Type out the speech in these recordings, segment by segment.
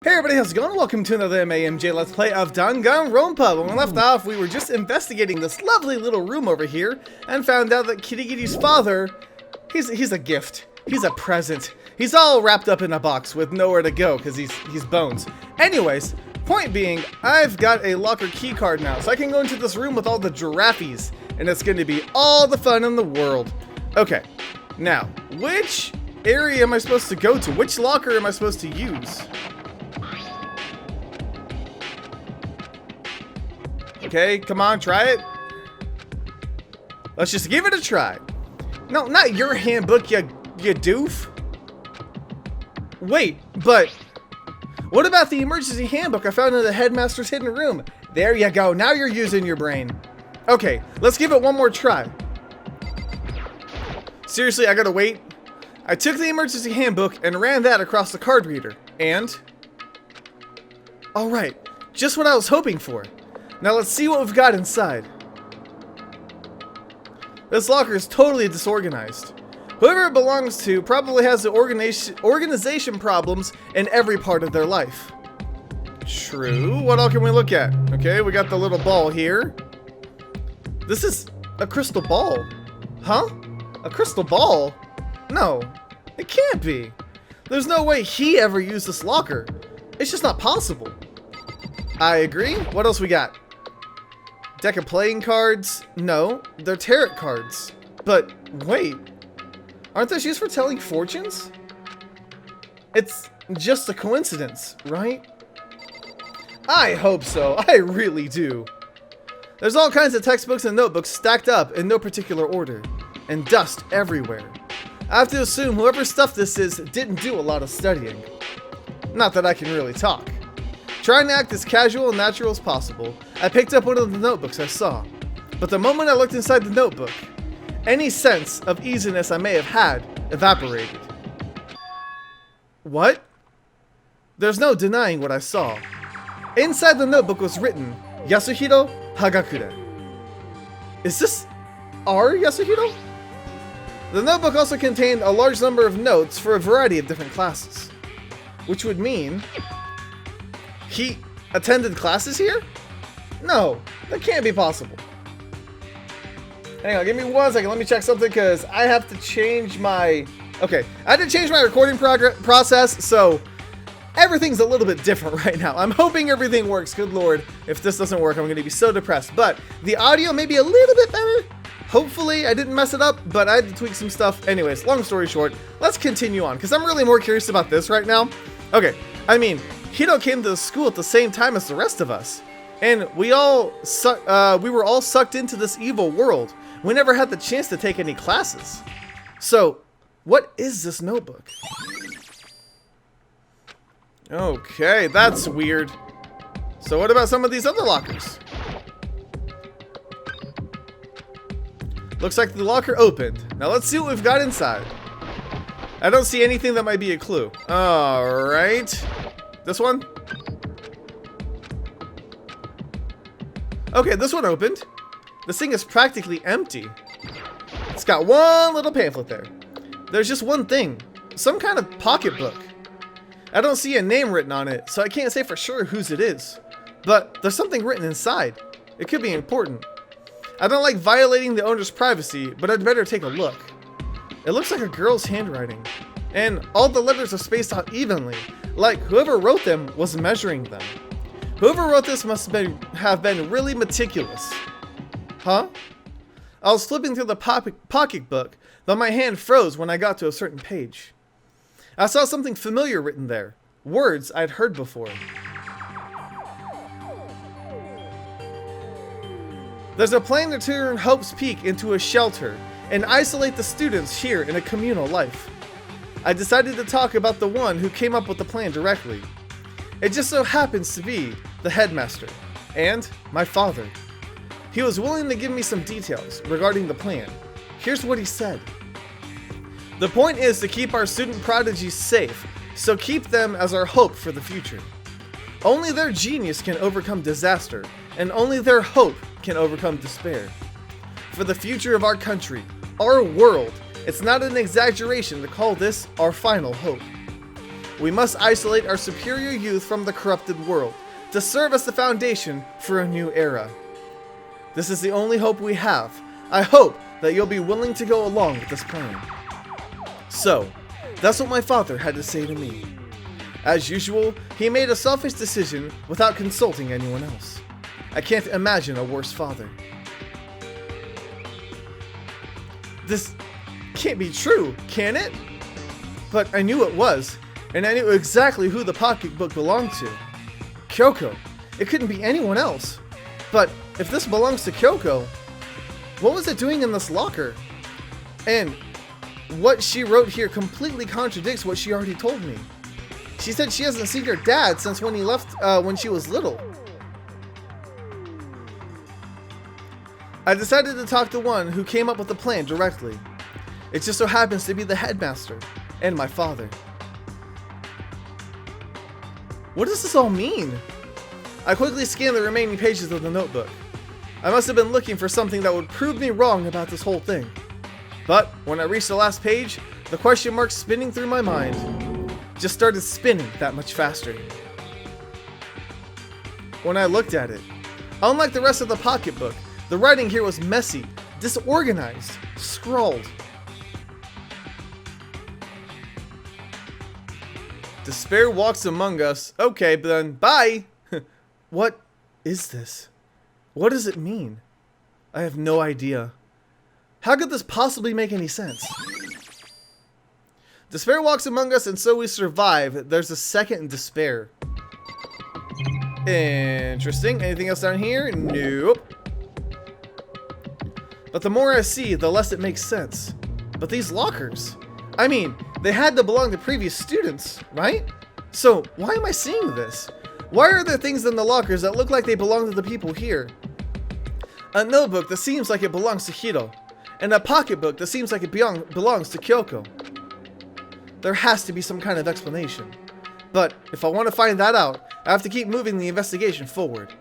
Hey everybody, how's it going? Welcome to another MAMJ Let's Play of Danganronpa. When we left off, we were just investigating this lovely little room over here and found out that Kirigi's father, he's a gift. He's a present. He's all wrapped up in a box with nowhere to go because he's bones. Anyways, point being, I've got a locker key card now, so I can go into this room with all the giraffes, and it's going to be all the fun in the world. Okay, now, which area am I supposed to go to? Which locker am I supposed to use? Okay, come on, try it. Let's just give it a try. No, not your handbook, you doof. Wait, but what about the emergency handbook I found in the headmaster's hidden room? There you go, now you're using your brain. Okay, let's give it one more try. Seriously, I gotta wait. I took the emergency handbook and ran that across the card reader, and... Alright, just what I was hoping for. Now let's see what we've got inside. This locker is totally disorganized. Whoever it belongs to probably has the organization problems in every part of their life. True. What all can we look at? Okay, we got the little ball here. This is a crystal ball. Huh? A crystal ball? No, it can't be. There's no way he ever used this locker. It's just not possible. I agree. What else we got? Deck of playing cards? No, they're tarot cards. But wait, aren't those used for telling fortunes? It's just a coincidence, right? I hope so. I really do. There's all kinds of textbooks and notebooks stacked up in no particular order, and dust everywhere. I have to assume whoever stuffed this is didn't do a lot of studying. Not that I can really talk. Trying to act as casual and natural as possible, I picked up one of the notebooks I saw. But the moment I looked inside the notebook, any sense of easiness I may have had evaporated. What? There's no denying what I saw. Inside the notebook was written, Yasuhiro Hagakure. Is this our Yasuhiro? The notebook also contained a large number of notes for a variety of different classes. Which would mean... he attended classes here? No, that can't be possible. Hang on, give me 1 second. Let me check something because I have to change my... Okay, I had to change my recording process, so everything's a little bit different right now. I'm hoping everything works. Good lord, if this doesn't work, I'm going to be so depressed. But the audio may be a little bit better. Hopefully, I didn't mess it up, but I had to tweak some stuff. Anyways, long story short, let's continue on because I'm really more curious about this right now. Okay, I mean... Hiro came to the school at the same time as the rest of us, and we were all sucked into this evil world. We never had the chance to take any classes. So, what is this notebook? Okay, that's weird. So what about some of these other lockers? Looks like the locker opened. Now let's see what we've got inside. I don't see anything that might be a clue. Alright. This one? Okay, this one opened. This thing is practically empty. It's got one little pamphlet there. There's just one thing. Some kind of pocketbook. I don't see a name written on it, so I can't say for sure whose it is. But there's something written inside. It could be important. I don't like violating the owner's privacy, but I'd better take a look. It looks like a girl's handwriting. And all the letters are spaced out evenly. Like whoever wrote them was measuring them. Whoever wrote this must have been really meticulous. Huh? I was flipping through the pocketbook, but my hand froze when I got to a certain page. I saw something familiar written there. Words I'd heard before. There's a plan to turn Hope's Peak into a shelter and isolate the students here in a communal life. I decided to talk about the one who came up with the plan directly. It just so happens to be the headmaster and my father. He was willing to give me some details regarding the plan. Here's what he said. The point is to keep our student prodigies safe, so keep them as our hope for the future. Only their genius can overcome disaster, and only their hope can overcome despair. For the future of our country, our world, it's not an exaggeration to call this our final hope. We must isolate our superior youth from the corrupted world to serve as the foundation for a new era. This is the only hope we have. I hope that you'll be willing to go along with this plan. So, that's what my father had to say to me. As usual, he made a selfish decision without consulting anyone else. I can't imagine a worse father. This can't be true, can it? But I knew it was, and I knew exactly who the pocketbook belonged to. Kyoko. It couldn't be anyone else. But if this belongs to Kyoko, what was it doing in this locker? And what she wrote here completely contradicts what she already told me. She said she hasn't seen her dad since when he left when she was little. I decided to talk to one who came up with the plan directly. It just so happens to be the headmaster and my father. What does this all mean? I quickly scanned the remaining pages of the notebook. I must have been looking for something that would prove me wrong about this whole thing. But when I reached the last page, the question mark spinning through my mind just started spinning that much faster. When I looked at it, unlike the rest of the pocketbook, the writing here was messy, disorganized, scrawled. Despair walks among us. Okay, but then bye. What is this? What does it mean? I have no idea. How could this possibly make any sense? Despair walks among us, and so we survive. There's a second despair. Interesting. Anything else down here? Nope. But the more I see, the less it makes sense. But these lockers, I mean, they had to belong to previous students, right? So why am I seeing this? Why are there things in the lockers that look like they belong to the people here? A notebook that seems like it belongs to Hiro, and a pocketbook that seems like it belongs to Kyoko. There has to be some kind of explanation. But if I want to find that out, I have to keep moving the investigation forward.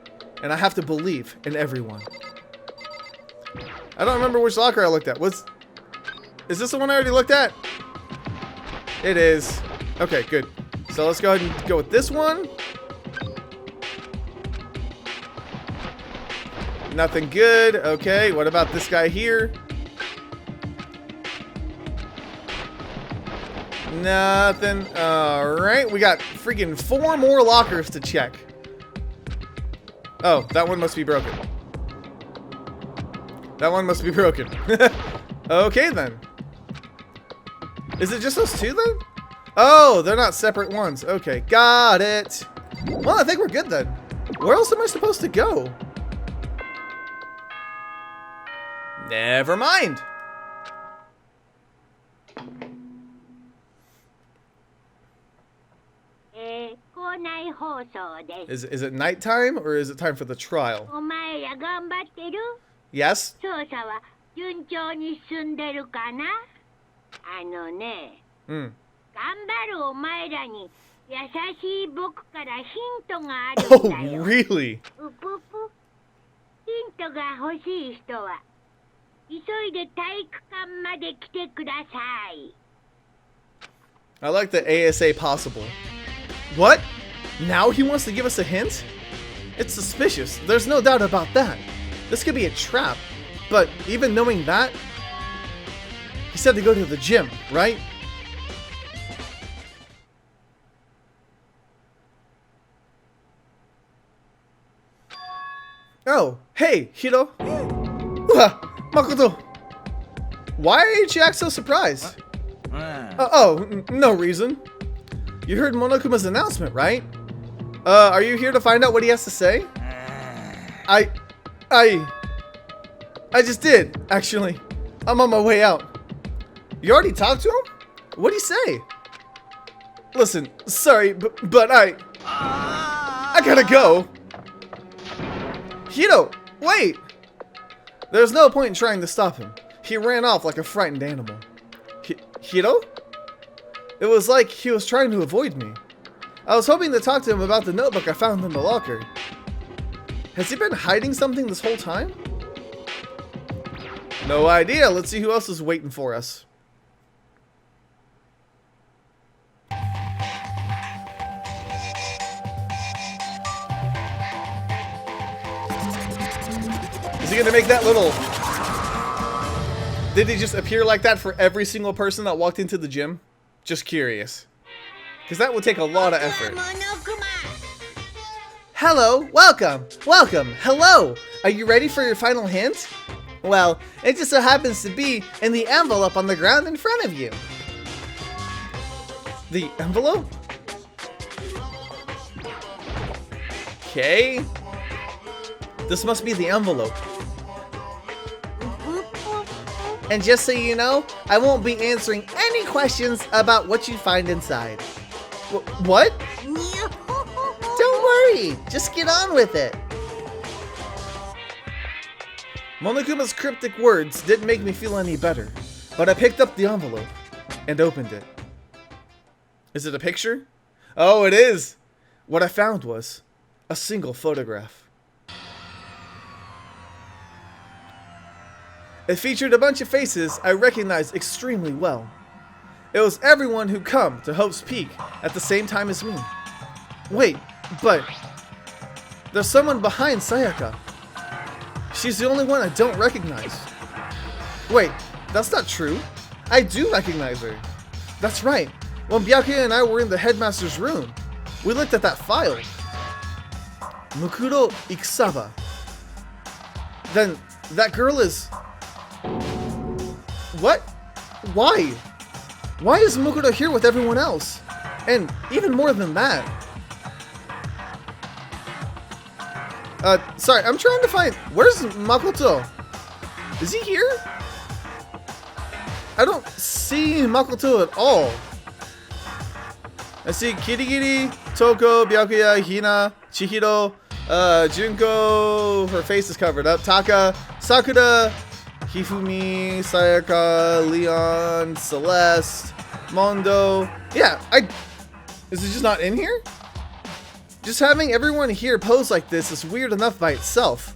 And I have to believe in everyone. I don't remember which locker I looked at. Is this the one I already looked at? It is. Okay, good. So let's go ahead and go with this one. Nothing good. Okay, what about this guy here? Nothing. Alright, we got freaking 4 more lockers to check. Oh, that one must be broken. That one must be broken. Okay, then. Is it just those 2, then? Oh, they're not separate ones. Okay, got it. Well, I think we're good, then. Where else am I supposed to go? Never mind. Is it nighttime or is it time for the trial? Yes? Oh, really? I like the ASA possible. What? Now he wants to give us a hint? It's suspicious. There's no doubt about that. This could be a trap. But even knowing that, he said to go to the gym, right? Oh, hey, Hiro. Makoto. Why did you act so surprised? No reason. You heard Monokuma's announcement, right? Are you here to find out what he has to say? I just did, actually. I'm on my way out. You already talked to him? What'd he say? Listen, sorry, but I gotta go. Hiro, wait! There's no point in trying to stop him. He ran off like a frightened animal. Hiro? It was like he was trying to avoid me. I was hoping to talk to him about the notebook I found in the locker. Has he been hiding something this whole time? No idea. Let's see who else is waiting for us. he gonna make that little... Did he just appear like that for every single person that walked into the gym? Just curious. Because that would take a lot of effort. Hello, welcome, hello. Are you ready for your final hint? Well, it just so happens to be in the envelope on the ground in front of you. The envelope? Okay. This must be the envelope. And just so you know, I won't be answering any questions about what you find inside. What? Don't worry, just get on with it. Monokuma's cryptic words didn't make me feel any better, but I picked up the envelope and opened it. Is it a picture? Oh, it is! What I found was a single photograph. It featured a bunch of faces I recognized extremely well. It was everyone who come to Hope's Peak at the same time as me. Wait, but there's someone behind Sayaka. She's the only one I don't recognize. Wait, that's not true. I do recognize her. That's right. When Byakuya and I were in the headmaster's room, we looked at that file. Mukuro Ikusaba. Then that girl is... What? Why? Why is Mukuro here with everyone else? And even more than that. Sorry, I'm trying to find... Where's Makoto? Is he here? I don't see Makoto at all. I see Kirigiri, Toko, Byakuya, Hina, Chihiro, Junko, her face is covered up, Taka, Sakura, Hifumi, Sayaka, Leon, Celeste, Mondo. Yeah, is it just not in here? Just having everyone here pose like this is weird enough by itself.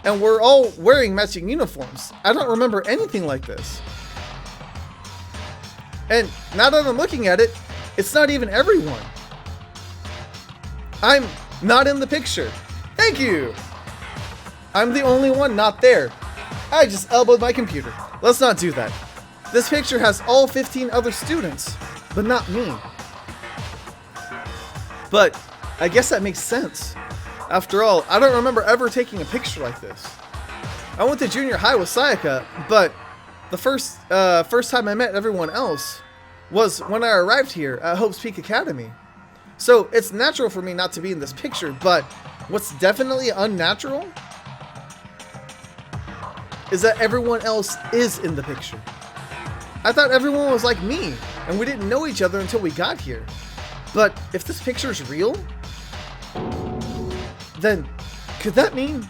And we're all wearing matching uniforms. I don't remember anything like this. And now that I'm looking at it, it's not even everyone. I'm not in the picture. Thank you. I'm the only one not there. I just elbowed my computer. Let's not do that. This picture has all 15 other students, but not me. But I guess that makes sense. After all, I don't remember ever taking a picture like this. I went to junior high with Sayaka, but the first time I met everyone else was when I arrived here at Hope's Peak Academy. So it's natural for me not to be in this picture, but what's definitely unnatural is that everyone else is in the picture. I thought everyone was like me, and we didn't know each other until we got here. But if this picture is real, then could that mean,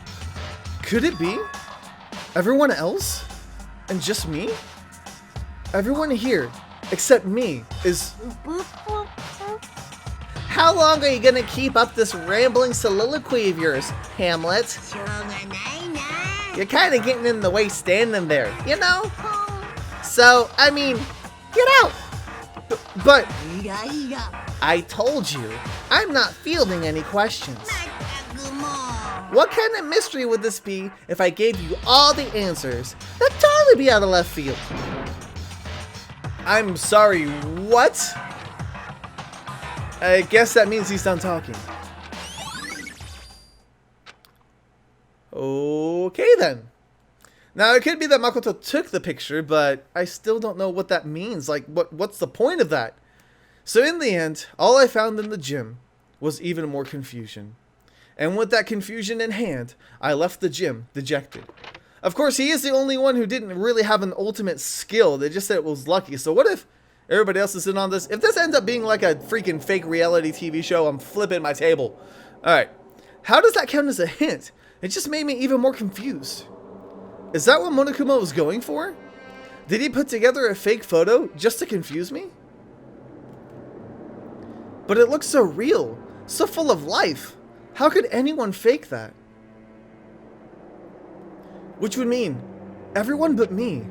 could it be everyone else and just me? Everyone here except me is... How long are you gonna keep up this rambling soliloquy of yours, Hamlet? You're kinda getting in the way standing there, you know? So, I mean, get out! But... I told you, I'm not fielding any questions. What kind of mystery would this be if I gave you all the answers? That'd totally be out of left field. I'm sorry, what? I guess that means he's done talking. Okay then. Now it could be that Makoto took the picture, but I still don't know what that means. Like, what's the point of that? So in the end, all I found in the gym was even more confusion. And with that confusion in hand, I left the gym dejected. Of course, he is the only one who didn't really have an ultimate skill. They just said it was lucky. So what if everybody else is in on this? If this ends up being like a freaking fake reality TV show, I'm flipping my table. Alright, how does that count as a hint? It just made me even more confused. Is that what Monokuma was going for? Did he put together a fake photo just to confuse me? But it looks so real, so full of life. How could anyone fake that? Which would mean everyone but me.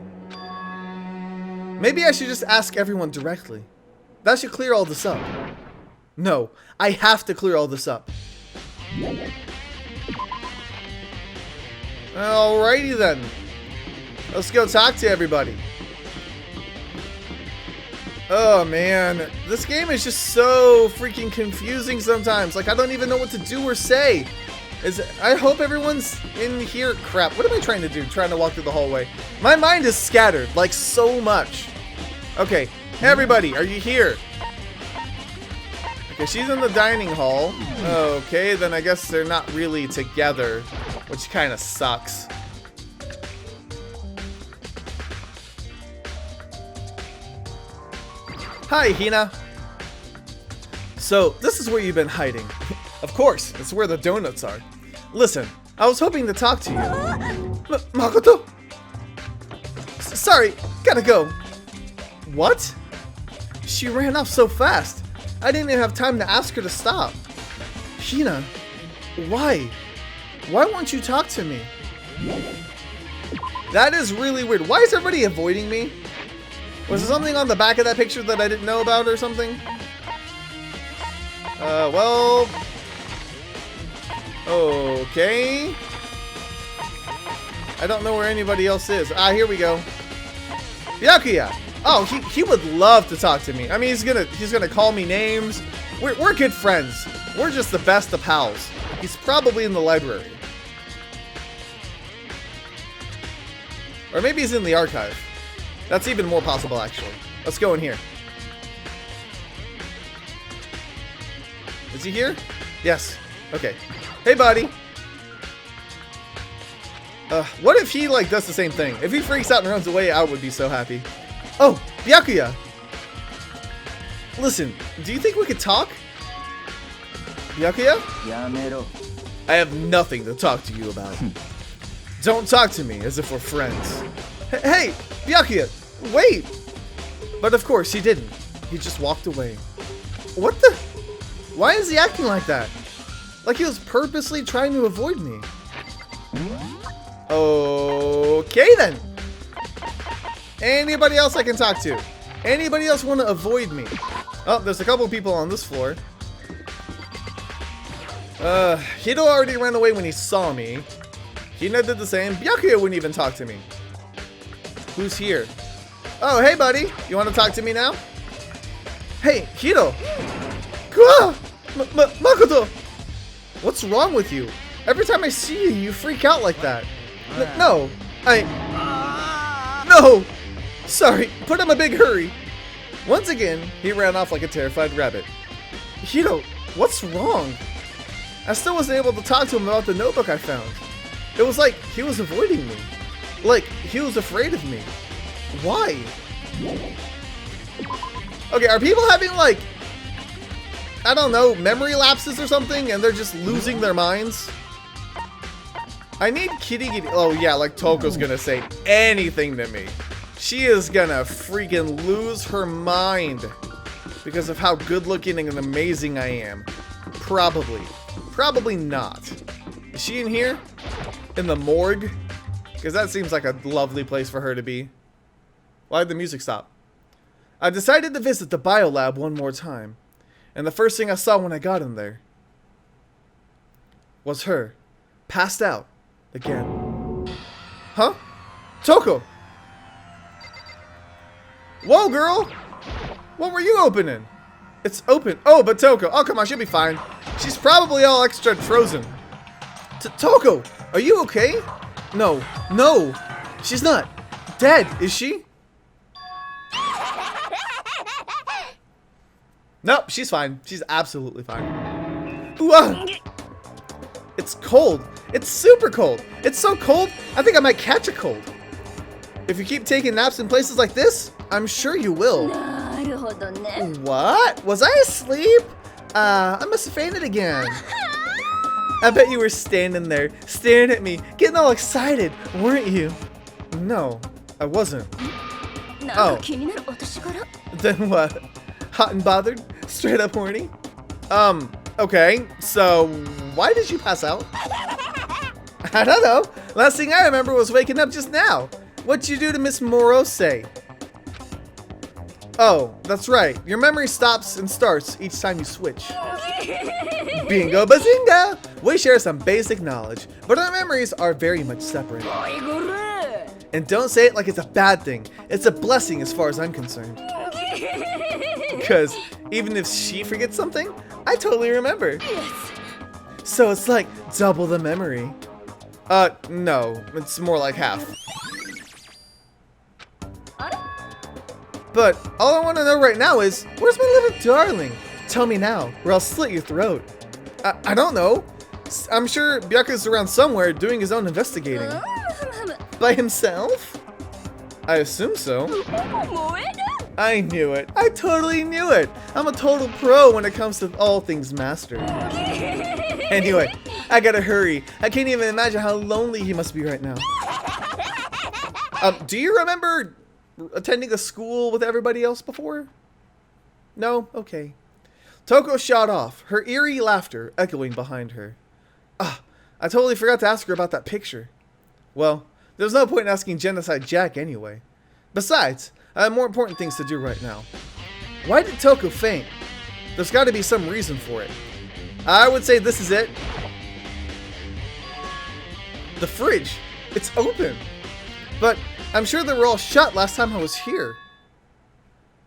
Maybe I should just ask everyone directly. That should clear all this up. No, I have to clear all this up. Alrighty then. Let's go talk to everybody. Oh man, this game is just so freaking confusing sometimes. Like, I don't even know what to do or say. I hope everyone's in here. Crap, what am I trying to do? Trying to walk through the hallway. My mind is scattered, like so much. Okay, everybody, are you here? Okay, she's in the dining hall. Okay, then I guess they're not really together, which kind of sucks. Hi, Hina. So, this is where you've been hiding. Of course, it's where the donuts are. Listen, I was hoping to talk to you. Makoto? Sorry, gotta go. What? She ran off so fast. I didn't even have time to ask her to stop. Hina, why? Why won't you talk to me? That is really weird. Why is everybody avoiding me? Was there something on the back of that picture that I didn't know about or something? Well... Okay. I don't know where anybody else is. Ah, here we go. Byakuya! Oh, he would love to talk to me. I mean, he's gonna call me names. We're good friends. We're just the best of pals. He's probably in the library. Or maybe he's in the archive. That's even more possible, actually. Let's go in here. Is he here? Yes. Okay. Hey, buddy. What if he, like, does the same thing? If he freaks out and runs away, I would be so happy. Oh, Byakuya! Listen, do you think we could talk? Byakuya? I have nothing to talk to you about. Don't talk to me as if we're friends. Hey, Byakuya, wait! But of course, he didn't. He just walked away. What the? Why is he acting like that? Like he was purposely trying to avoid me. Okay then. Anybody else I can talk to? Anybody else want to avoid me? Oh, there's a couple people on this floor. Hito already ran away when he saw me. Hina did the same. Byakuya wouldn't even talk to me. Who's here? Oh, hey buddy. You want to talk to me now? Hey, Hito. Makoto. What's wrong with you? Every time I see you, you freak out like that. No. No! Sorry, put him a big hurry. Once again, he ran off like a terrified rabbit. Hito, what's wrong? I still wasn't able to talk to him about the notebook I found. It was like he was avoiding me. Like he was afraid of me. Why? Okay, are people having like, I don't know, memory lapses or something and they're just losing their minds? I need Kitty. Oh yeah, like Toko's gonna say anything to me. She is gonna freaking lose her mind because of how good looking and amazing I am. Probably. Probably not. Is she in here? In the morgue? Because that seems like a lovely place for her to be. Why'd the music stop? I decided to visit the biolab one more time. And the first thing I saw when I got in there was her, passed out again. Huh? Toko! Whoa, girl! What were you opening? It's open. Oh, but Toko. Oh, come on, she'll be fine. She's probably all extra frozen. Toko, are you okay? No, no, she's not dead, is she? Nope, she's fine. She's absolutely fine. Ooh, it's cold. It's super cold. It's so cold, I think I might catch a cold. If you keep taking naps in places like this, I'm sure you will. What? Was I asleep? I must have fainted again. I bet you were standing there, staring at me, getting all excited, weren't you? No, I wasn't. Oh. Then what? Hot and bothered? Straight up horny? Okay, so why did you pass out? I don't know. Last thing I remember was waking up just now. What'd you do to Miss Morose? Oh, that's right. Your memory stops and starts each time you switch. Bingo bazinga! We share some basic knowledge, but our memories are very much separate. And don't say it like it's a bad thing. It's a blessing as far as I'm concerned. Because even if she forgets something, I totally remember. So it's like double the memory. No, it's more like half. But all I want to know right now is, where's my little darling? Tell me now, or I'll slit your throat. I don't know. I'm sure Byaku's around somewhere doing his own investigating. By himself? I assume so. I knew it. I totally knew it. I'm a total pro when it comes to all things master. Anyway, I gotta hurry. I can't even imagine how lonely he must be right now. Do you remember attending a school with everybody else before? No? Okay. Toko shot off, her eerie laughter echoing behind her. I totally forgot to ask her about that picture. Well, there's no point in asking Genocide Jack anyway. Besides, I have more important things to do right now. Why did Toko faint? There's got to be some reason for it. I would say this is it. The fridge. It's open. But I'm sure they were all shut last time I was here.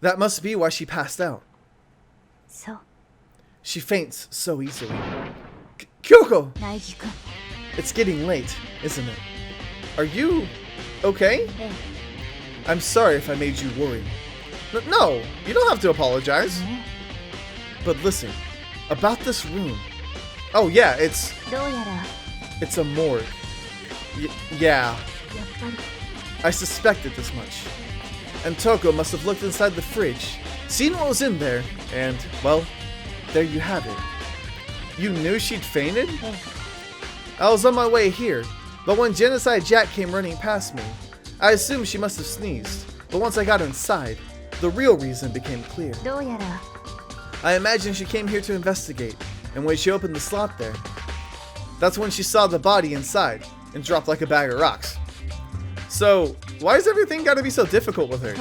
That must be why she passed out. So. She faints so easily. Kyoko! It's getting late, isn't it? Are you okay? I'm sorry if I made you worry. No, you don't have to apologize. But listen, about this room. Oh yeah, it's a morgue. Yeah. I suspected this much. And Toko must have looked inside the fridge, seen what was in there, and, well, there you have it. You knew she'd fainted? I was on my way here, but when Genocide Jack came running past me, I assumed she must have sneezed. But once I got inside, the real reason became clear. I imagine she came here to investigate, and when she opened the slot there, that's when she saw the body inside and dropped like a bag of rocks. So, why is everything gotta be so difficult with her?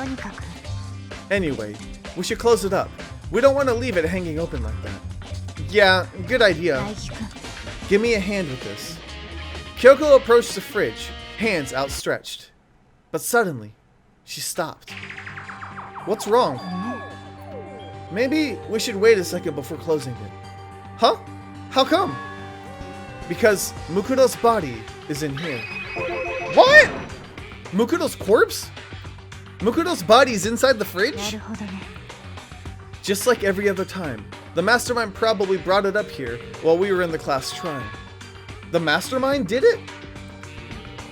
Anyway, we should close it up. We don't want to leave it hanging open like that. Yeah, good idea. Give me a hand with this. Kyoko approached the fridge, hands outstretched. But suddenly, she stopped. What's wrong? Maybe we should wait a second before closing it. Huh? How come? Because Mukudo's body is in here. What? Mukudo's corpse? Mukudo's body's inside the fridge? Just like every other time, the mastermind probably brought it up here while we were in the class trying. The mastermind did it?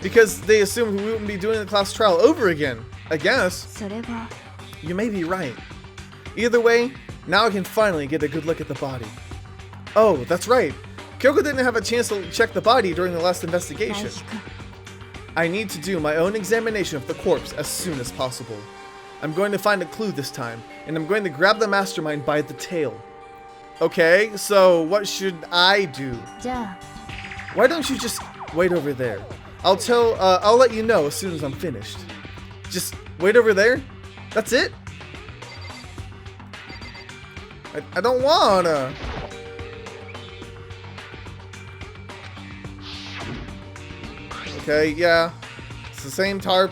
Because they assumed we wouldn't be doing the class trial over again, I guess. You may be right. Either way, now I can finally get a good look at the body. Oh, that's right. Kyoko didn't have a chance to check the body during the last investigation. I need to do my own examination of the corpse as soon as possible. I'm going to find a clue this time, and I'm going to grab the mastermind by the tail. Okay, so what should I do? Why don't you just wait over there? I'll let you know as soon as I'm finished. Just wait over there? That's it? I don't wanna. Okay, yeah. It's the same tarp.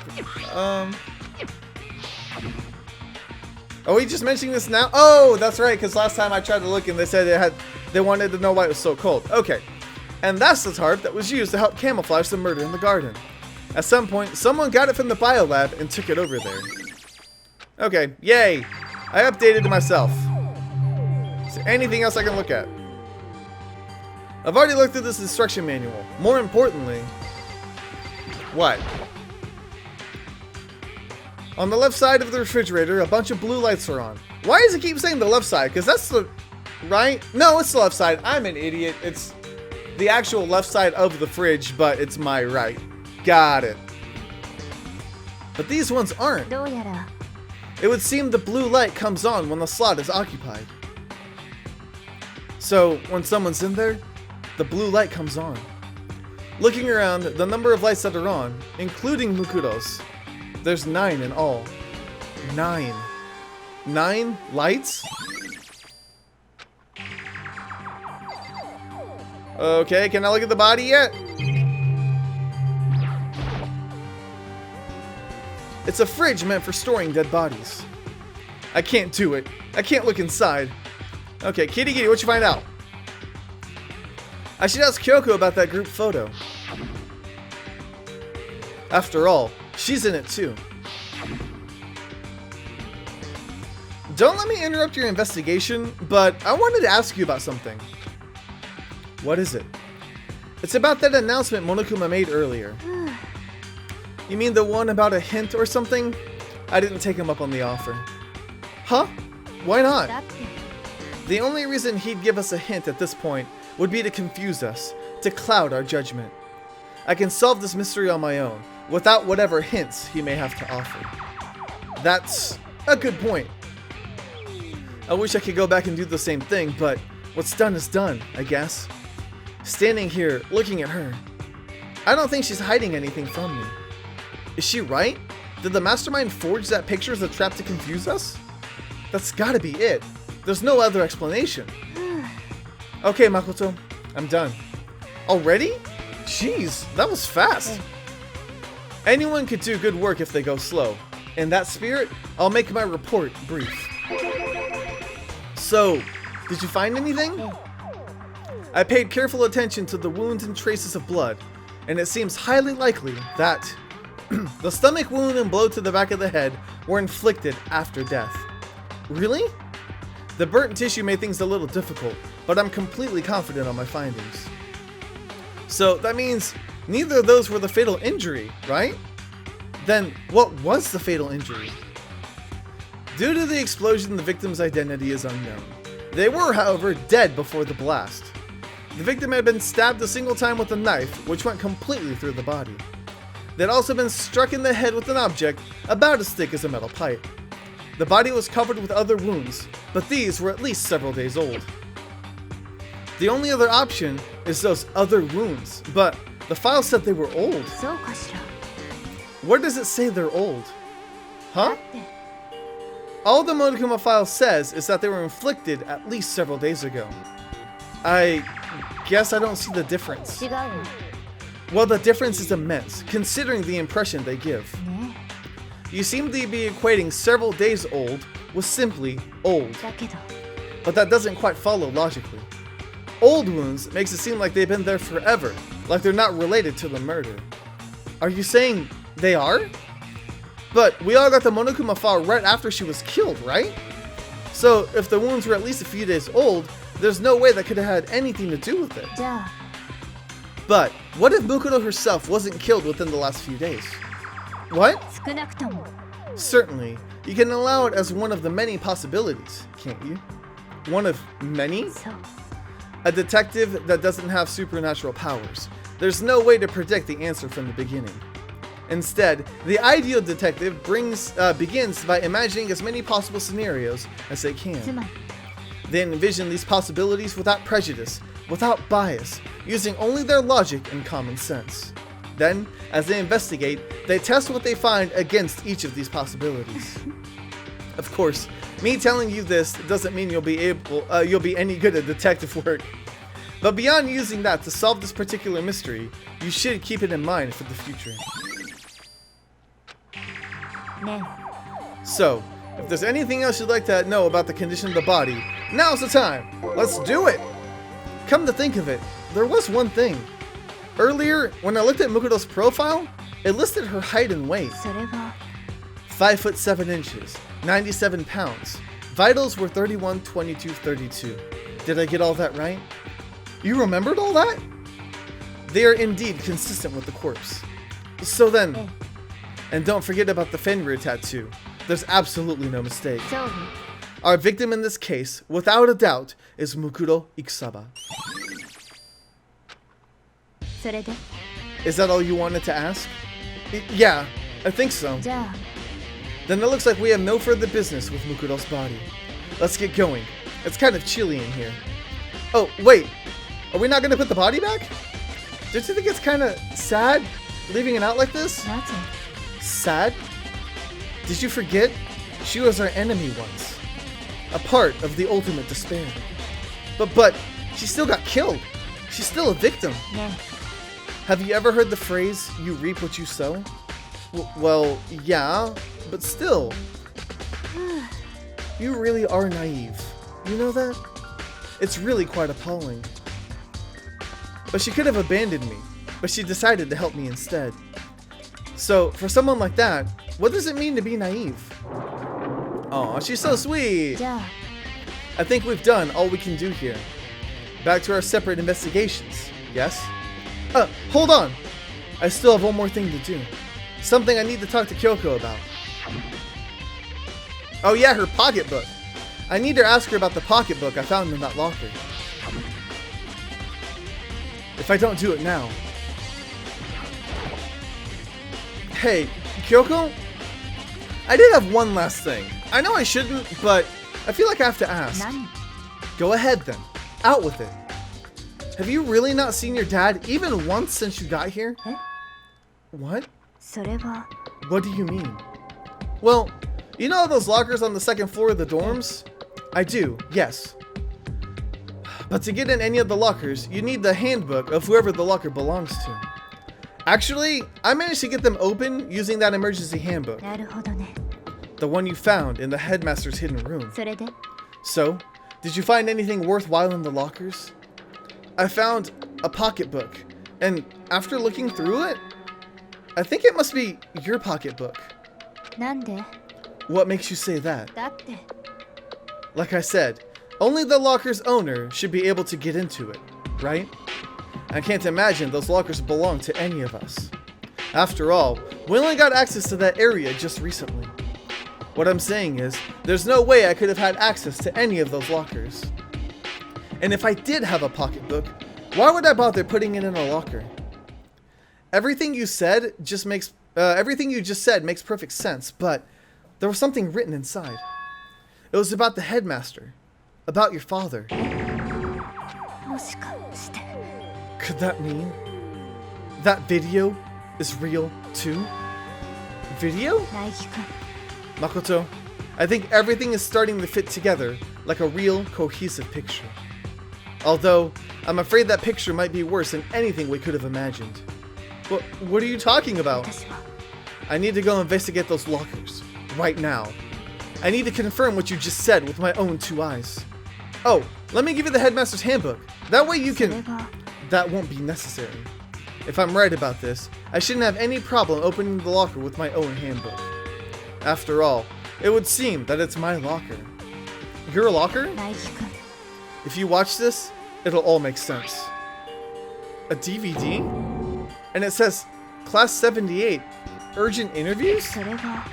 Are we just mentioning this now? Oh, that's right, because last time I tried to look and they said they wanted to know why it was so cold. Okay. And that's the tarp that was used to help camouflage the murder in the garden. At some point, someone got it from the biolab and took it over there. Okay, yay! I updated myself. Is there anything else I can look at? I've already looked at this instruction manual. More importantly, what? On the left side of the refrigerator, a bunch of blue lights are on. Why does it keep saying the left side? Because that's the right? No, it's the left side. I'm an idiot. It's the actual left side of the fridge, but it's my right. Got it. But these ones aren't. It would seem the blue light comes on when the slot is occupied. So, when someone's in there, the blue light comes on. Looking around, the number of lights that are on, including Mukudo's, there's 9 in all. 9. 9 lights? Okay, can I look at the body yet? It's a fridge meant for storing dead bodies. I can't do it. I can't look inside. Okay, kitty, what'd you find out? I should ask Kyoko about that group photo. After all, she's in it too. Don't let me interrupt your investigation, but I wanted to ask you about something. What is it? It's about that announcement Monokuma made earlier. You mean the one about a hint or something? I didn't take him up on the offer. Huh? Why not? The only reason he'd give us a hint at this point would be to confuse us, to cloud our judgment. I can solve this mystery on my own, without whatever hints he may have to offer. That's a good point. I wish I could go back and do the same thing, but what's done is done, I guess. Standing here, looking at her, I don't think she's hiding anything from me. Is she right? Did the mastermind forge that picture as a trap to confuse us? That's gotta be it. There's no other explanation. Okay, Makoto, I'm done. Already? Jeez, that was fast. Anyone could do good work if they go slow. In that spirit, I'll make my report brief. So, did you find anything? I paid careful attention to the wounds and traces of blood, and it seems highly likely that the stomach wound and blow to the back of the head were inflicted after death. Really? The burnt tissue made things a little difficult, but I'm completely confident on my findings. So that means neither of those were the fatal injury, right? Then what was the fatal injury? Due to the explosion, the victim's identity is unknown. They were, however, dead before the blast. The victim had been stabbed a single time with a knife, which went completely through the body. They'd also been struck in the head with an object about as thick as a metal pipe. The body was covered with other wounds, but these were at least several days old. The only other option is those other wounds, but the file said they were old. Where does it say they're old? Huh? All the Monokuma file says is that they were inflicted at least several days ago. I guess I don't see the difference. Well, the difference is immense, considering the impression they give. You seem to be equating several days old with simply old. But that doesn't quite follow logically. Old wounds makes it seem like they've been there forever, like they're not related to the murder. Are you saying they are? But we all got the Monokuma file right after she was killed, right? So if the wounds were at least a few days old, there's no way that could have had anything to do with it. But what if Mukoto herself wasn't killed within the last few days? What? Certainly, you can allow it as one of the many possibilities, can't you? One of many? A detective that doesn't have supernatural powers. There's no way to predict the answer from the beginning. Instead, the ideal detective begins by imagining as many possible scenarios as they can. They envision these possibilities without prejudice, without bias, using only their logic and common sense. Then, as they investigate, they test what they find against each of these possibilities. Of course, me telling you this doesn't mean you'll be any good at detective work. But beyond using that to solve this particular mystery, you should keep it in mind for the future. So, if there's anything else you'd like to know about the condition of the body, now's the time. Let's do it! Come to think of it, there was one thing. Earlier, when I looked at Mukoto's profile, it listed her height and weight. 5 foot 7 inches, 97 pounds. Vitals were 31, 22, 32. Did I get all that right? You remembered all that? They are indeed consistent with the corpse. So then, and don't forget about the Fenrir tattoo. There's absolutely no mistake. Our victim in this case, without a doubt, is Mukuro Ikusaba. Is that all you wanted to ask? Yeah, I think so. Then it looks like we have no further business with Mukuro's body. Let's get going. It's kind of chilly in here. Oh, wait. Are we not going to put the body back? Don't you think it's kind of sad leaving it out like this? Sad? Did you forget? She was our enemy once. A part of the ultimate despair. But she still got killed. She's still a victim. ね Have you ever heard the phrase, you reap what you sow? Well, yeah, but still. You really are naive. You know that? It's really quite appalling. But she could have abandoned me, but she decided to help me instead. So, for someone like that, what does it mean to be naive? Aw, she's so sweet! じゃあ I think we've done all we can do here. Back to our separate investigations, yes? Hold on! I still have one more thing to do. Something I need to talk to Kyoko about. Oh yeah, her pocketbook. I need to ask her about the pocketbook I found in that locker. If I don't do it now... Hey, Kyoko? I did have one last thing. I know I shouldn't, but I feel like I have to ask. 何 Go ahead then. Out with it. Have you really not seen your dad even once since you got here? え What? それは What do you mean? Well, you know those lockers on the second floor of the dorms? I do, yes. But to get in any of the lockers, you need the handbook of whoever the locker belongs to. Actually, I managed to get them open using that emergency handbook, なるほどね the one you found in the headmaster's hidden room. それで So, did you find anything worthwhile in the lockers? I found a pocketbook, and after looking through it, I think it must be your pocketbook. なんで What makes you say that? だって Like I said, only the locker's owner should be able to get into it, right? I can't imagine those lockers belong to any of us. After all, we only got access to that area just recently. What I'm saying is, there's no way I could have had access to any of those lockers. And if I did have a pocketbook, why would I bother putting it in a locker? Everything you just said makes perfect sense, but there was something written inside. It was about the headmaster, about your father. もしかして Could that mean that video is real too? Video? ナイキ君 Makoto, I think everything is starting to fit together like a real, cohesive picture. Although, I'm afraid that picture might be worse than anything we could have imagined. What are you talking about? 私は I need to go investigate those lockers. Right now. I need to confirm what you just said with my own two eyes. Oh, let me give you the headmaster's handbook. That way you それ can... は That won't be necessary. If I'm right about this, I shouldn't have any problem opening the locker with my own handbook. After all, it would seem that it's my locker. Your locker? ナイキ君 If you watch this, it'll all make sense. A DVD? And it says, Class 78, Urgent Interviews? それは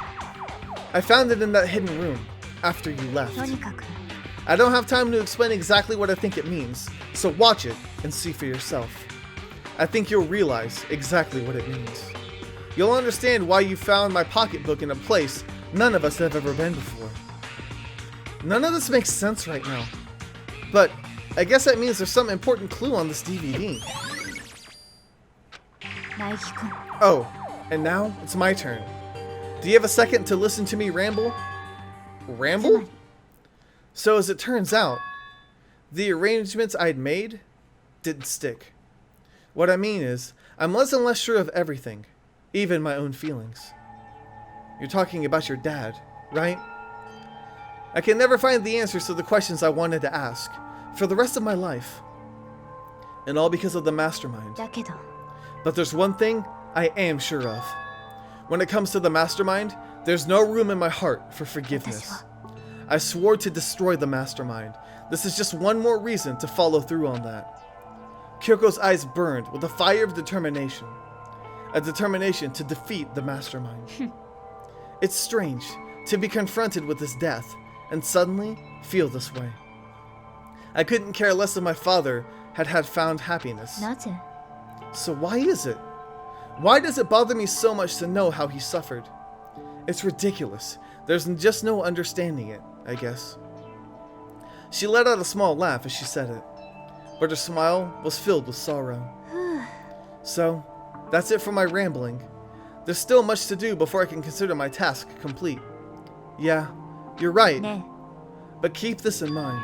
I found it in that hidden room, after you left. とにかく I don't have time to explain exactly what I think it means, so watch it and see for yourself. I think you'll realize exactly what it means. You'll understand why you found my pocketbook in a place none of us have ever been before. None of this makes sense right now. But I guess that means there's some important clue on this DVD. ナイキ君 Oh, and now it's my turn. Do you have a second to listen to me ramble? Ramble? So as it turns out, the arrangements I'd made didn't stick. What I mean is, I'm less and less sure of everything, even my own feelings. You're talking about your dad, right? I can never find the answers to the questions I wanted to ask for the rest of my life. And all because of the mastermind. だけど But there's one thing I am sure of. When it comes to the mastermind, there's no room in my heart for forgiveness. I swore to destroy the mastermind. This is just one more reason to follow through on that. Kyoko's eyes burned with a fire of determination. A determination to defeat the mastermind. It's strange to be confronted with his death and suddenly feel this way. I couldn't care less if my father had found happiness. なぜ So why is it? Why does it bother me so much to know how he suffered? It's ridiculous. There's just no understanding it, I guess. She let out a small laugh as she said it, but her smile was filled with sorrow. So, that's it for my rambling. There's still much to do before I can consider my task complete. Yeah, you're right, ね but keep this in mind.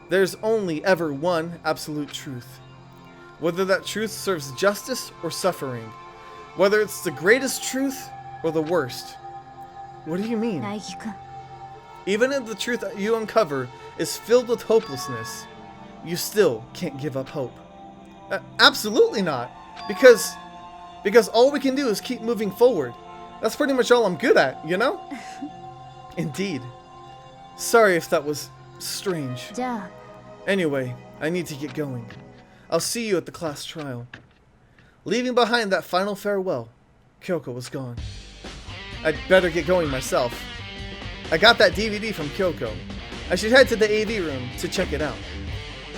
There's only ever one absolute truth. whether that truth serves justice or suffering, whether it's the greatest truth or the worst. What do you mean? 大輝くん Even if the truth that you uncover is filled with hopelessness, you still can't give up hope. Absolutely not, because all we can do is keep moving forward. That's pretty much all I'm good at, you know? Indeed. Sorry if that was strange. じゃあ Anyway, I need to get going. I'll see you at the class trial. Leaving behind that final farewell, Kyoko was gone. I'd better get going myself. I got that DVD from Kyoko. I should head to the AV room to check it out.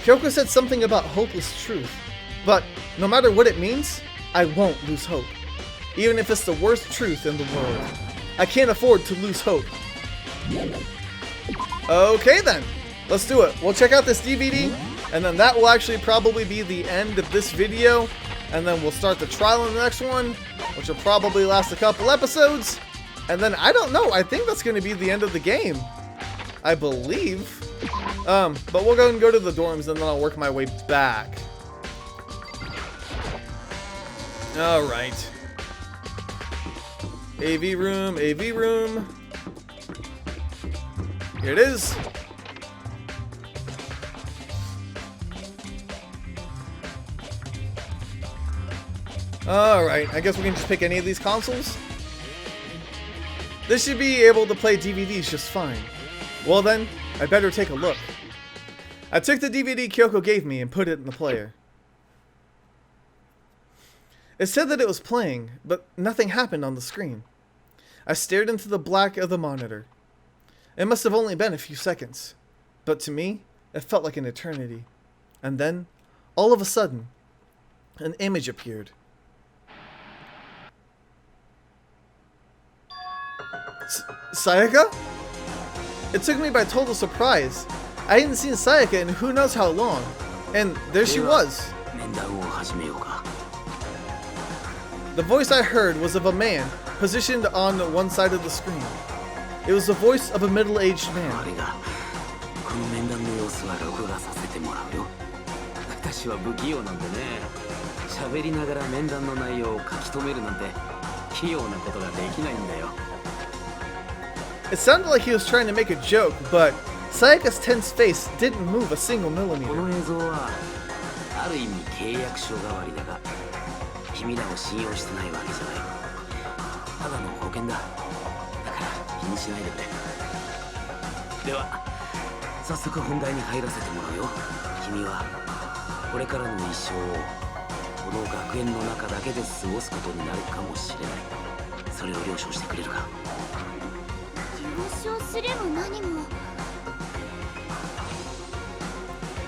Kyoko said something about hopeless truth, but no matter what it means, I won't lose hope. Even if it's the worst truth in the world. I can't afford to lose hope. Okay then, let's do it. We'll check out this DVD, and then that will actually probably be the end of this video, and then we'll start the trial in the next one, which will probably last a couple episodes, and then I don't know, I think that's going to be the end of the game. I believe. But we'll go and go to the dorms, and then I'll work my way back. Alright. AV room, AV room. Here it is. Alright, I guess we can just pick any of these consoles. This should be able to play DVDs just fine. Well then, I better take a look. I took the DVD Kyoko gave me and put it in the player. It said that it was playing, but nothing happened on the screen. I stared into the black of the monitor. It must have only been a few seconds, but to me, it felt like an eternity. And then, all of a sudden, an image appeared. Sayaka? It took me by total surprise. I hadn't seen Sayaka in who knows how long, and there she was. The voice I heard was of a man, positioned on one side of the screen. It was the voice of a middle-aged man. It sounded like he was trying to make a joke, but Sayaka's tense face didn't move a single millimeter.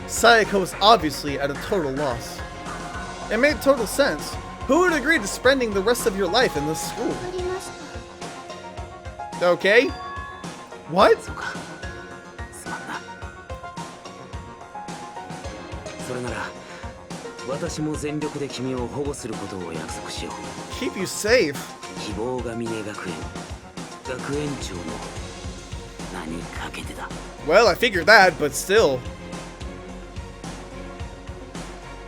Sayaka was obviously at a total loss. It made total sense. Who would agree to spending the rest of your life in this school? Okay. What? Keep you safe. Well, I figured that, but still.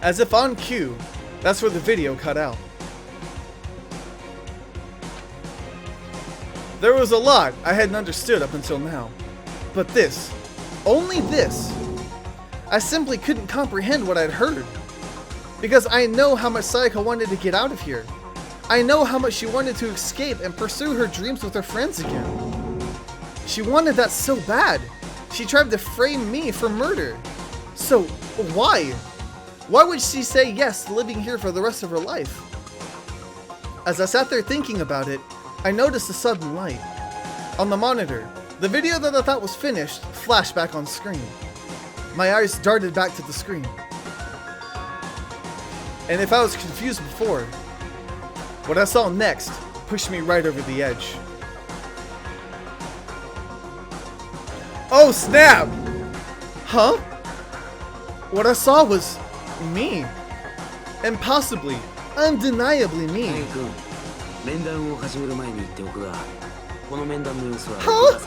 As if on cue, that's where the video cut out. There was a lot I hadn't understood up until now. But this, only this, I simply couldn't comprehend what I'd heard. Because I know how much Sayaka wanted to get out of here. I know how much she wanted to escape and pursue her dreams with her friends again. She wanted that so bad. She tried to frame me for murder. So, why? Why would she say yes to living here for the rest of her life? As I sat there thinking about it, I noticed a sudden light. On the monitor, the video that I thought was finished flashed back on screen. My eyes darted back to the screen. And if I was confused before, what I saw next pushed me right over the edge. Oh snap! Huh? What I saw was me. And possibly, undeniably me. Huh?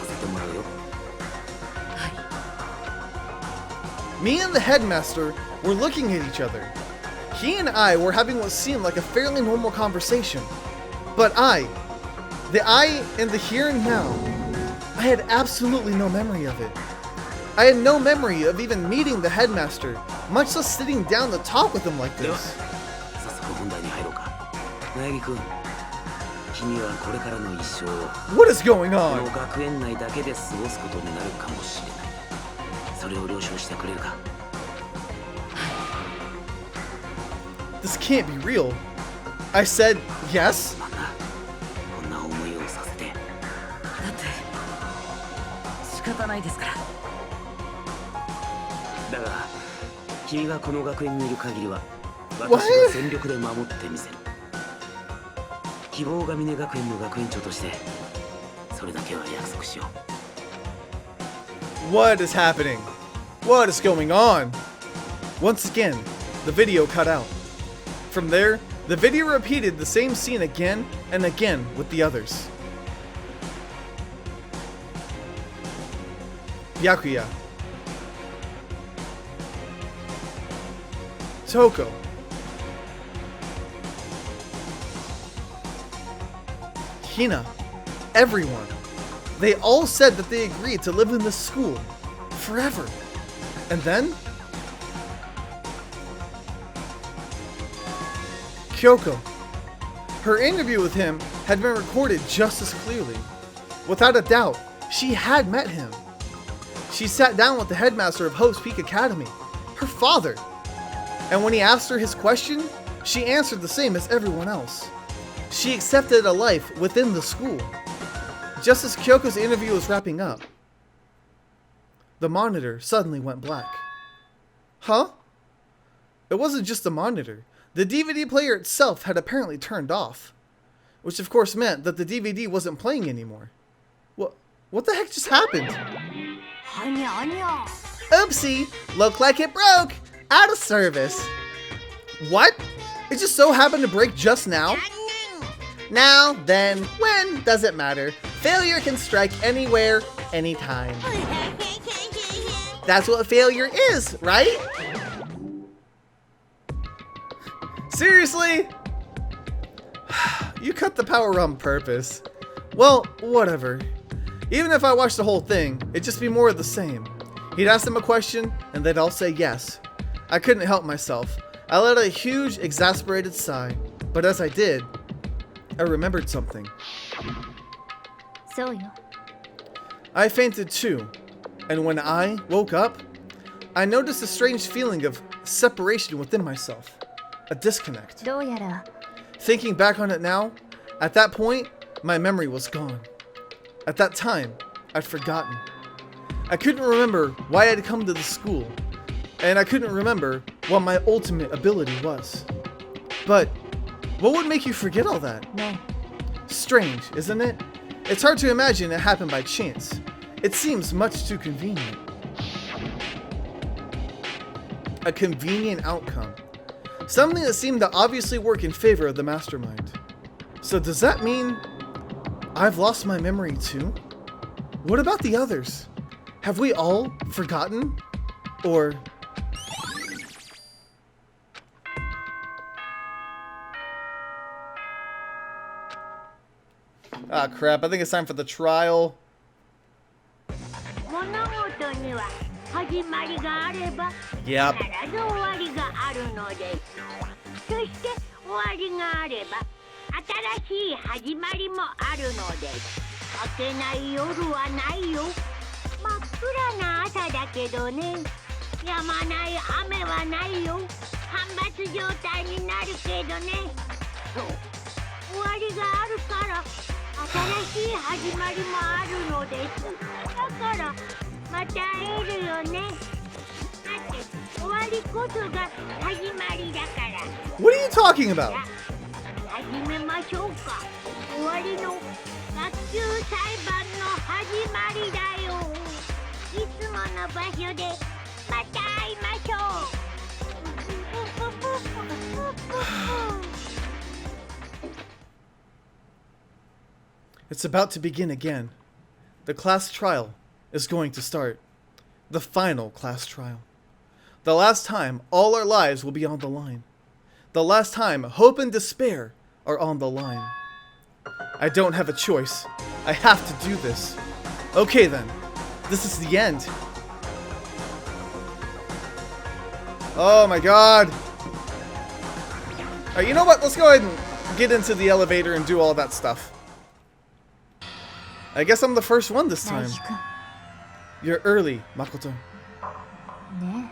Me and the headmaster were looking at each other. He and I were having what seemed like a fairly normal conversation. But the I in the here and now, I had absolutely no memory of it. I had no memory of even meeting the headmaster, much less sitting down to talk with him like this. 早速本題に入ろうか。苗木君、君はこれからの一生を What is going この on? 学園内だけで過ごすことになるかもしれない。それを了承してくれるか。This can't be real. I said yes? またこんな思いをさせて。だって仕方ないですから。だが君がこの学園にいる限りは私が全力で守ってみせる。希望が峰学園の学園長としてそれだけは約束しよう。 What is happening? What is going on? Once again, the video cut out. From there, the video repeated the same scene again and again with the others. Byakuya. Toko. Hina. Everyone. They all said that they agreed to live in this school forever. And then Kyoko. Her interview with him had been recorded just as clearly. Without a doubt, she had met him. She sat down with the headmaster of Hope's Peak Academy, her father. And when he asked her his question, she answered the same as everyone else. She accepted a life within the school. Just as Kyoko's interview was wrapping up, the monitor suddenly went black. Huh? It wasn't just the monitor. The DVD player itself had apparently turned off, which of course meant that the DVD wasn't playing anymore. What the heck just happened? Oopsie! Looked like it broke! Out of service! What? It just so happened to break just now? Now, then, when, doesn't matter. Failure can strike anywhere, anytime. That's what failure is, right? Seriously? You cut the power on purpose. Well, whatever. Even if I watched the whole thing, it'd just be more of the same. He'd ask them a question, and they'd all say yes. I couldn't help myself. I let out a huge, exasperated sigh. But as I did, I remembered something. そうよ。 I fainted too, and when I woke up, I noticed a strange feeling of separation within myself. A disconnect. どうやら Thinking back on it now, at that point, my memory was gone. At that time, I'd forgotten. I couldn't remember why I'd come to the school, and I couldn't remember what my ultimate ability was. But what would make you forget all that? ね Strange, isn't it? It's hard to imagine it happened by chance. It seems much too convenient. A convenient outcome. Something that seemed to obviously work in favor of the mastermind. So does that mean I've lost my memory too? What about the others? Have we all forgotten? Or... Ah, crap. I think it's time for the trial. 物事には始まりがあれば Yep. 必ず終わりがあるのです。そして終わりがあれば新しい始まりもあるのです。明けない夜はないよ。真っ暗な朝だけどね。止まない雨はないよ。干ばつ状態になるけどね。そう終わりがあるから新しい始まりもあるのです。だからまた会えるよね。だって終わりこそが始まりだから。 What are you talking about? 始めましょうか。終わりの学級裁判の始まりだよ。いつもの場所でまた会いましょう。It's about to begin again. The class trial is going to start. The final class trial. The last time all our lives will be on the line. The last time hope and despair are on the line. I don't have a choice. I have to do this. Okay then. This is the end. Oh my god. Alright, you know what? Let's go ahead and get into the elevator and do all that stuff. I guess I'm the first one this time. 大輝くん You're early, Makoto. ね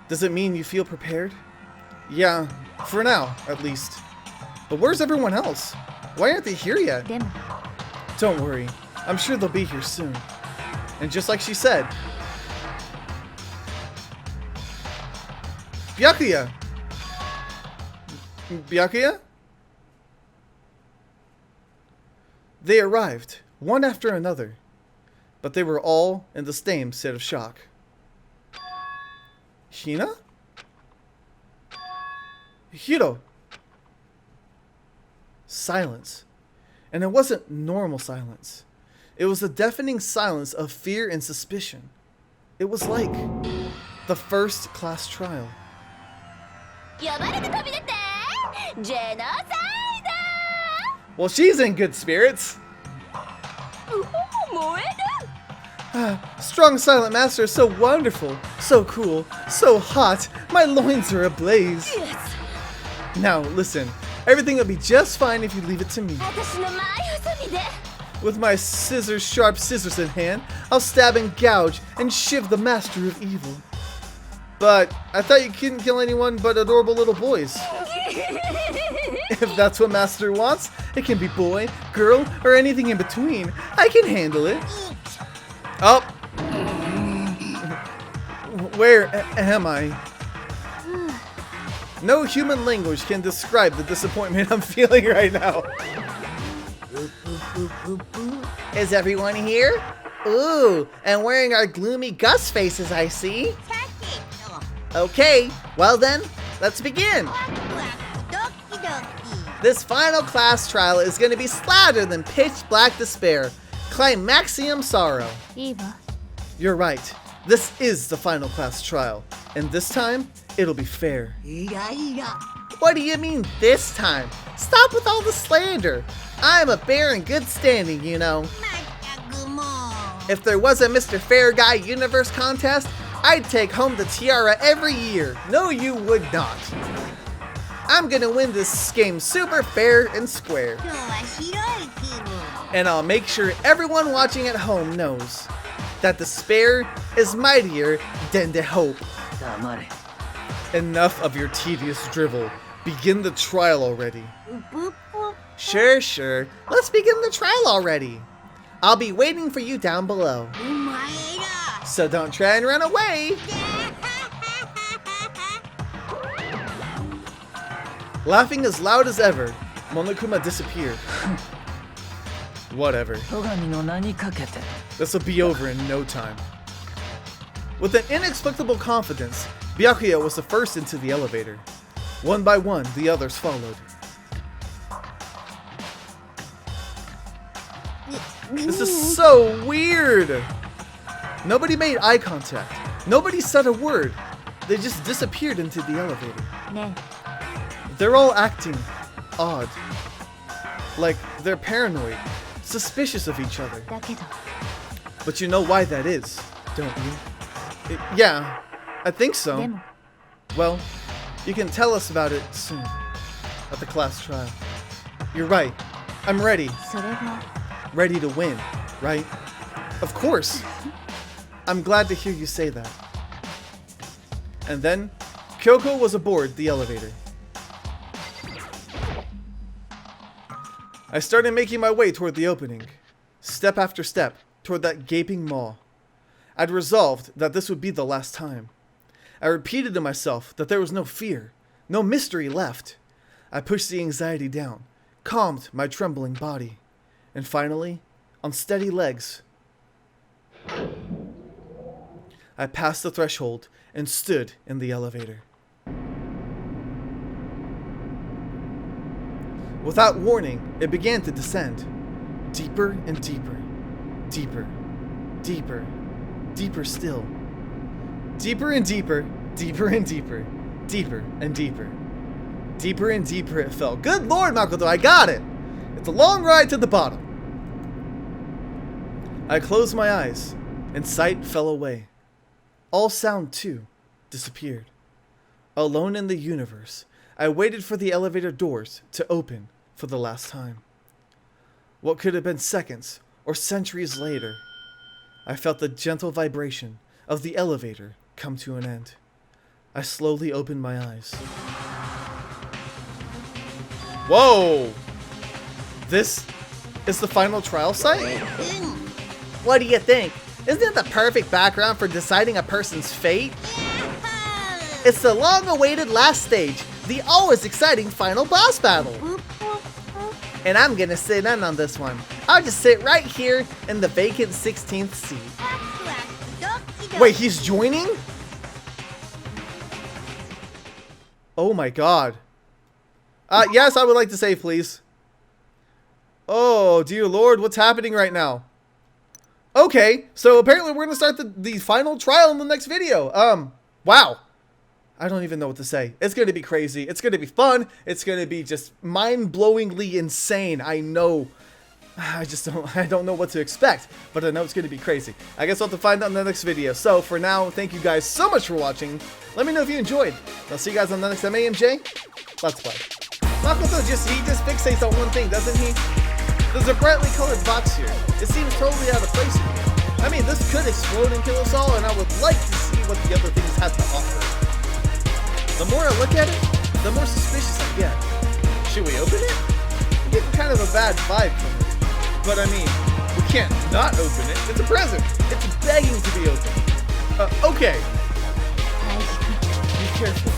Does it mean you feel prepared? Yeah, for now, at least. But where's everyone else? Why aren't they here yet? でも Don't worry. I'm sure they'll be here soon. And just like she said, Byakuya! Byakuya? They arrived, one after another, but they were all in the same state of shock. Hina? Hiro! Silence. And it wasn't normal silence. It was the deafening silence of fear and suspicion. It was like the first class trial. 呼ばれて飛び出てジェノサイ Well, she's in good spirits. ド燃える Strong silent master is so wonderful, so cool, so hot. My loins are ablaze. Now, listen. Everything will be just fine if you leave it to me. 私の前細身で With my sharp scissors in hand, I'll stab and gouge and shiv the master of evil. But I thought you couldn't kill anyone but adorable little boys. If that's what master wants, it can be boy, girl, or anything in between. I can handle it. Oh. Where am I? No human language can describe the disappointment I'm feeling right now. Is everyone here? Ooh, and wearing our gloomy Gus faces, I see. Okay, well then, let's begin. This final class trial is going to be slattered than pitch black despair, climaxium sorrow. いいわ You're right. This is the final class trial, and this time it'll be fair. What do you mean this time? Stop with all the slander. I'm a bear in good standing, you know. If there was a Mr. Fair Guy Universe contest, I'd take home the tiara every year. No, you would not. I'm gonna win this game super fair and square. And I'll make sure everyone watching at home knows that despair is mightier than the hope. 黙れ Enough of your tedious drivel. Begin the trial already. Sure. Let's begin the trial already. I'll be waiting for you down below. So don't try and run away. Laughing as loud as ever, Monokuma disappeared. Whatever. 戸上の名にかけて This'll be over in no time. With an inexplicable confidence, Byakuya was the first into the elevator. One by one, the others followed. This is so weird! Nobody made eye contact. Nobody said a word. They just disappeared into the elevator. ね They're all acting odd. Like they're paranoid, suspicious of each other. だけど But you know why that is, don't you? Yeah, I think で so. も Well, you can tell us about it soon, at the class trial. You're right. I'm ready. それは Ready to win, right? Of course. I'm glad to hear you say that. And then, Kyoko was aboard the elevator. I started making my way toward the opening, step after step, toward that gaping maw. I'd resolved that this would be the last time. I repeated to myself that there was no fear, no mystery left. I pushed the anxiety down, calmed my trembling body, and finally, on steady legs, I passed the threshold and stood in the elevator. Without warning, it began to descend. Deeper and deeper. Deeper. Deeper. Deeper still. Deeper and deeper. Deeper and deeper. Deeper and deeper. Deeper and deeper it fell. Good lord, Makoto, I got it! It's a long ride to the bottom. I closed my eyes, and sight fell away. All sound, too, disappeared. Alone in the universe, I waited for the elevator doors to open for the last time. What could have been seconds or centuries later, I felt the gentle vibration of the elevator come to an end. I slowly opened my eyes. Whoa! This is the final trial site? What do you think? Isn't it the perfect background for deciding a person's fate? It's the long-awaited last stage, the always exciting final boss battle. And I'm gonna sit in on this one. I'll just sit right here in the vacant 16th seat. Wait, he's joining? Oh my god. Yes, I would like to save, please. Oh, dear lord, what's happening right now? Okay, so apparently we're gonna start the final trial in the next video. Wow. I don't even know what to say. It's gonna be crazy. It's gonna be fun. It's gonna be just mind-blowingly insane. I know. I don't know what to expect, but I know it's gonna be crazy. I guess I'll have to find out in the next video. So for now, thank you guys so much for watching. Let me know if you enjoyed. I'll see you guys on the next MAMJ. Let's play. Makoto he just fixates on one thing, doesn't he? There's a brightly colored box here. It seems totally out of place in here. I mean, this could explode and kill us all, and I would like to see what the other things have to offer. The more I look at it, the more suspicious I get. Should we open it? I'm getting kind of a bad vibe from it. But I mean, we can't not open it. It's a present. It's begging to be opened. Okay. Be careful.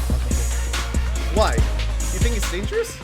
Why? You think it's dangerous?